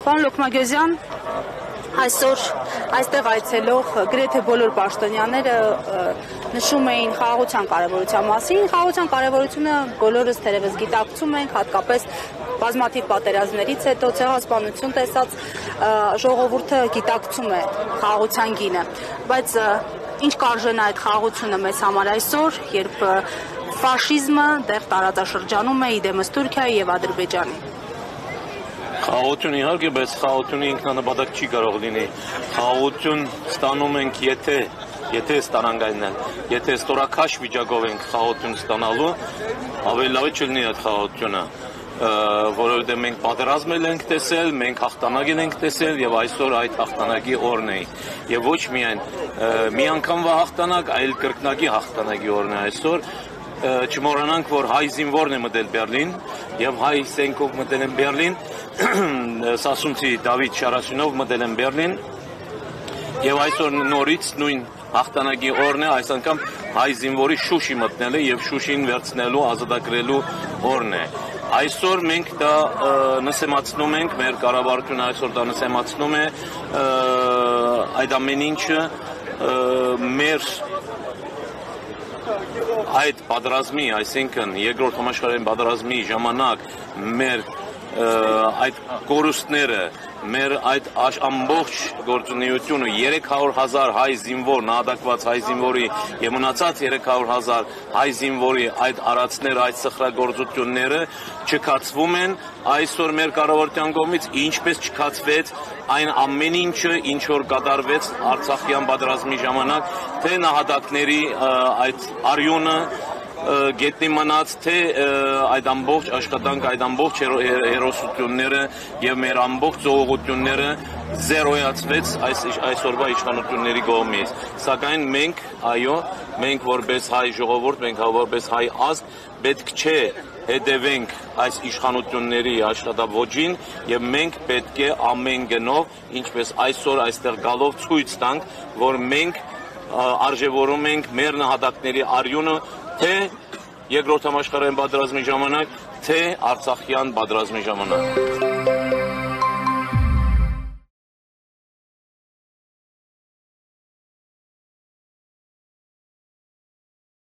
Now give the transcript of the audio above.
Պարոն Լոկմագյուզյան, այսօր այստեղ այցելող գրեթե բոլոր պաշտոնյաները նշում էին խաղաղության կարևորության մասին։ Խաղաղության կարևորությունը բոլորս թերևս գիտակցում ենք, հատկապես բազմաթիվ պատերազմներից հետո ցեղասպանություն տեսած ժողովուրդը գիտակցում է խաղաղության գինը, բայց ինչ կարժեն այդ խաղաղությունը մեզ համար այսօր, երբ ֆաշիզմը դեռ տարածաշրջանում է իդեմս Թուրքիայի եւ Ադրբեջանի։ Խաղաղություն իհարկե, բայց խաղաղությունը ինքնանպատակ չի կարող լինի։ Խաղաղություն ստանում ենք, եթե ստանանք այնն, եթե ստորաքաշ վիճակով ենք խաղաղություն ստանալու, ավելի լավ չլինի այդ խաղաղությունը, որովհետև մենք պատերազմել ենք տեսել, մենք հաղթանակ ենք տեսել եւ այսօր այդ հաղթանակի օրն է։ Եվ ոչ միայն մի անգամվա հաղթանակ, այլ կրկնակի հաղթանակի օրն է այսօր։ Չմոռանանք, որ հայ զինվորն է մտել Բերլին եւ հայ սենքով մտել են Բերլին, Սասունցի Դավիթ Շարասյունով մտել են Բերլին եւ այսօր նորից նույն հաղթանակի օրն է, այս անգամ հայ զինվորի Շուշի մտնելը եւ Շուշին վերցնելու, ազատագրելու օրն է։ Այսօր մենք դա նսեմացնում ենք, մեր կառավարությունը այսօր դա նսեմացնում է, այդ ամեն ինչը մեր այդ պատերազմի, այսինքն երկրորդ համաշխարհային պատերազմի ժամանակ մեր այդ կորուստները, մեր այդ ամբողջ գործունեությունը 300,000 հայ զինվոր, նահատակված հայ զինվորի եւ մնացած 300,000 հայ զինվորի այդ արածները, այդ սխրագործությունները չկացվում են այսօր մեր կառավարության կողմից, ինչպես չկացվեց այն ամեն ինչը, ինչ որ կատարվեց Արցախյան պատերազմի ժամանակ, թե նահատակների այդ արյունը գետնի մնաց, թե այդ ամբողջ աշխատանք, այդ ամբողջ հերոսությունները եւ մեր ամբողջ զոհողությունները զերոյացվեց այսօրվա իշխանությունների կողմից։ Սակայն մենք, այո, մենք որպես հայ ժողովուրդ, մենք որպես հայ ազգ պետք չէ հետևենք այս իշխանությունների աշխատավոճին եւ մենք պետք է ամեն գնով, ինչպես այսօր այստեղ գալով ցույց տանք, որ մենք արժևորում ենք մեր նահատակների արյունը, թե երկրորդ համաշխարհային պատերազմի ժամանակ, թե Արցախյան պատերազմի ժամանակ։